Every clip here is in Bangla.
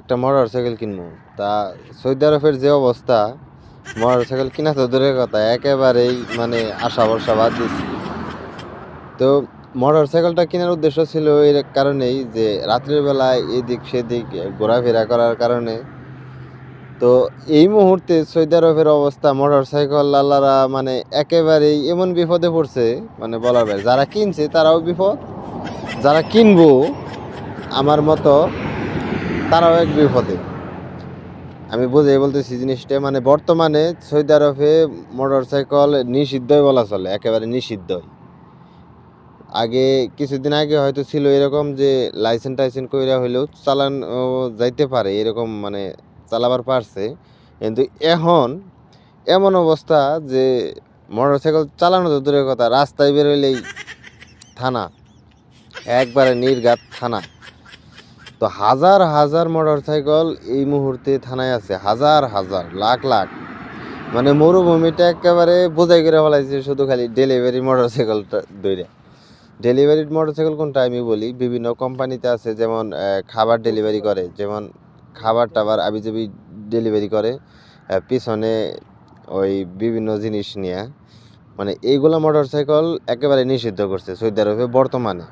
একটা মোটরসাইকেল কিনবো, তা সৌদি আরবের যে অবস্থা, মোটরসাইকেল কিনা তো দূরের কথা, একেবারেই মানে আশা ভরসা বাদ দিচ্ছি। তো মোটরসাইকেলটা কেনার উদ্দেশ্য ছিল এর কারণেই যে রাত্রের বেলায় এদিক সেদিক ঘোরাফেরা করার কারণে। তো এই মুহূর্তে সৌদি আরবের অবস্থা, মোটরসাইকেল আল্লাহরা মানে একেবারেই এমন বিপদে পড়ছে, মানে বলার বাইরে। যারা কিনছে তারাও বিপদ, যারা কিনবো আমার মতো তারাও এক বিপদে। আমি বুঝেই বলতেছি জিনিসটা, মানে বর্তমানে সৌদি আরবে মোটরসাইকেল নিষিদ্ধই বলা চলে, একেবারে নিষিদ্ধই। আগে কিছুদিন আগে হয়তো ছিল এরকম যে লাইসেন্স টাইসেন্স কইরা হইলেও চালানো যাইতে পারে, এরকম মানে চালাবার পারছে। কিন্তু এখন এমন অবস্থা যে মোটরসাইকেল চালানো তো দূরের কথা, রাস্তায় বের হইলেই থানা, একবারে নির্ঘাত থানা। তো হাজার হাজার মোটরসাইকেল এই মুহূর্তে থানায় আছে, হাজার হাজার লাখ লাখ। মানে মরুভূমিটা একেবারে বোঝাই করে ফেলাইছে শুধু খালি ডেলিভারি মোটরসাইকেলটা দইরা। ডেলিভারি মোটরসাইকেল কোনটা আমি বলি, বিভিন্ন কোম্পানিতে আছে, যেমন খাবার ডেলিভারি করে, যেমন খাবার টাবার আবিজাবি ডেলিভারি করে, পিছনে ওই বিভিন্ন জিনিস নিয়ে, মানে এইগুলা মোটরসাইকেল একেবারে নিষিদ্ধ করছে সৌদি আরবে বর্তমানে।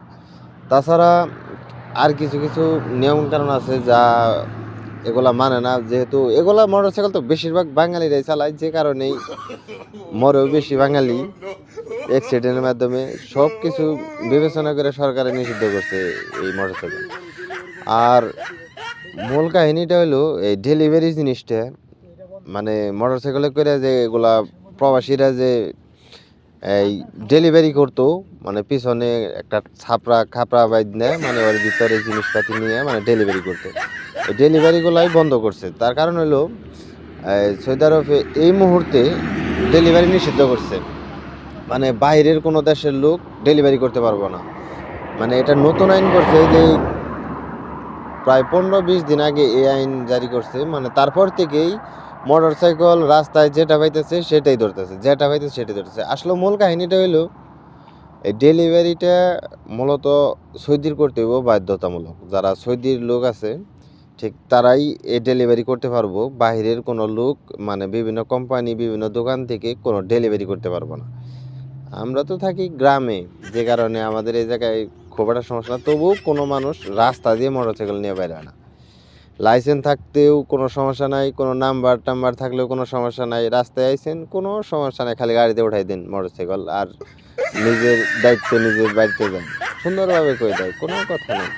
তাছাড়া আর কিছু কিছু নিয়ম কারণ আছে যা এগুলা মানে না, যেহেতু এগুলা মোটরসাইকেল তো বেশিরভাগ বাঙালিরাই চালায়, যে কারণেই মরেও বেশি বাঙালি অ্যাক্সিডেন্টের মাধ্যমে। সব কিছু বিবেচনা করে সরকারে নিষিদ্ধ করছে এই মোটরসাইকেল। আর মূল কাহিনীটা হলো এই ডেলিভারি জিনিসটা, মানে মোটরসাইকেলে করে যে এগুলা প্রবাসীরা যে এই ডেলিভারি করতো, মানে পিছনে একটা খাপড়া বাইদ নেয়, মানে ওর ভিতরে জিনিসপাতি নিয়ে মানে ডেলিভারি করতো। এই ডেলিভারিগুলাই বন্ধ করছে। তার কারণ হলো সৌদি আরবে এই মুহূর্তে ডেলিভারি নিষিদ্ধ করছে, মানে বাইরের কোনো দেশের লোক ডেলিভারি করতে পারবো না। মানে এটা নতুন আইন করছে, যে প্রায় 15-20 দিন আগে এই আইন জারি করছে। মানে তারপর থেকেই মোটরসাইকেল রাস্তায় যেটা পাইতেছে সেটাই ধরতেছে, যেটা পাইতেছে সেটাই ধরতেছে। আসলে মূল কাহিনীটা হইলো এই ডেলিভারিটা মূলত সৌদির করতে হইব বাধ্যতামূলক। যারা সৌদির লোক আছে ঠিক তারাই এই ডেলিভারি করতে পারবো, বাইরের কোনো লোক মানে বিভিন্ন কোম্পানি বিভিন্ন দোকান থেকে কোনো ডেলিভারি করতে পারবো না। আমরা তো থাকি গ্রামে, যে কারণে আমাদের এই জায়গায় খুব একটা সমস্যা না। তবুও কোনো মানুষ রাস্তা দিয়ে মোটরসাইকেল নিয়ে বের হয় না। লাইসেন্স থাকতেও কোনো সমস্যা নাই, কোনো নাম্বার টাম্বার থাকলেও কোনো সমস্যা নাই। রাস্তায় আইছেন কোনো সমস্যা নাই, খালি গাড়িতে উঠাই দিন মোটরসাইকেল, আর নিজের দায়িত্বে নিজের বাড়িতে যান, সুন্দরভাবে কই দেয়, কোনো কথা নেই।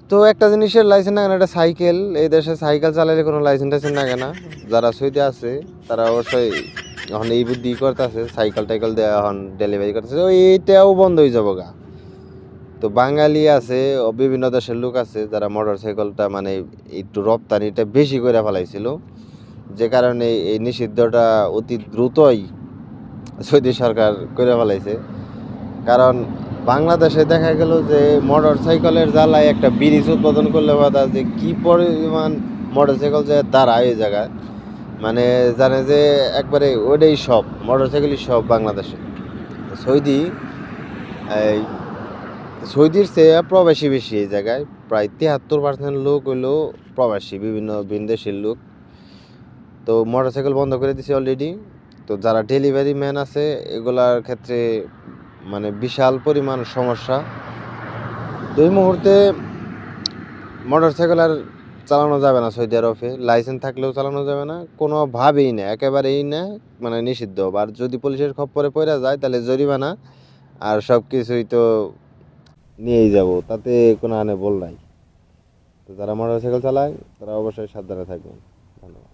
তো একটা জিনিসের লাইসেন্স লাগে না, একটা সাইকেল। এই দেশে সাইকেল চালাইলে কোনো লাইসেন্স টাইসেন্স লাগে না। যারা সৌদি আছে তারা অবশ্যই এখন এই বুদ্ধি করতেছে, সাইকেল টাইকেল দেওয়া এখন ডেলিভারি করতেছে, ওই এইটাও বন্ধ হয়ে যাবো গা। তো বাঙালি আছে ও বিভিন্ন দেশের লোক আছে যারা মোটরসাইকেলটা মানে একটু রপ্তানিটা বেশি করে ফেলাইছিল, যে কারণে এই নিষিদ্ধটা অতি দ্রুতই সৌদি সরকার করে ফেলাইছে। কারণ বাংলাদেশে দেখা গেল যে মোটরসাইকেলের জ্বালায় একটা ব্রিজ উৎপাদন করলে বাদা যে কি পরিমাণ মোটরসাইকেল যে দাঁড়ায় এই জায়গায়, মানে জানে যে একবারে ওইটাই সব মোটরসাইকেলই সব বাংলাদেশে। সৌদি এই সৌদির চেয়ে প্রবাসী বেশি এই জায়গায়, প্রায় 73% লোক হইলো প্রবাসী, বিভিন্ন বিদেশের লোক। তো মোটরসাইকেল বন্ধ করে দিছে অলরেডি। তো যারা ডেলিভারি ম্যান আছে এগুলার ক্ষেত্রে মানে বিশাল পরিমাণ সমস্যা। তো এই মুহূর্তে মোটরসাইকেল আর চালানো যাবে না সৌদি আরবে, লাইসেন্স থাকলেও চালানো যাবে না, কোনোভাবেই না, একেবারেই না, মানে নিষিদ্ধ। আর যদি পুলিশের খপ্পরে পড়ে যায় তাহলে জরিমানা, আর সব কিছুই তো নিয়েই যাব, তাতে কোনো বল নাই। তো যারা মোটরসাইকেল চালায় তারা অবশ্যই সাবধানে থাকবেন। ধন্যবাদ।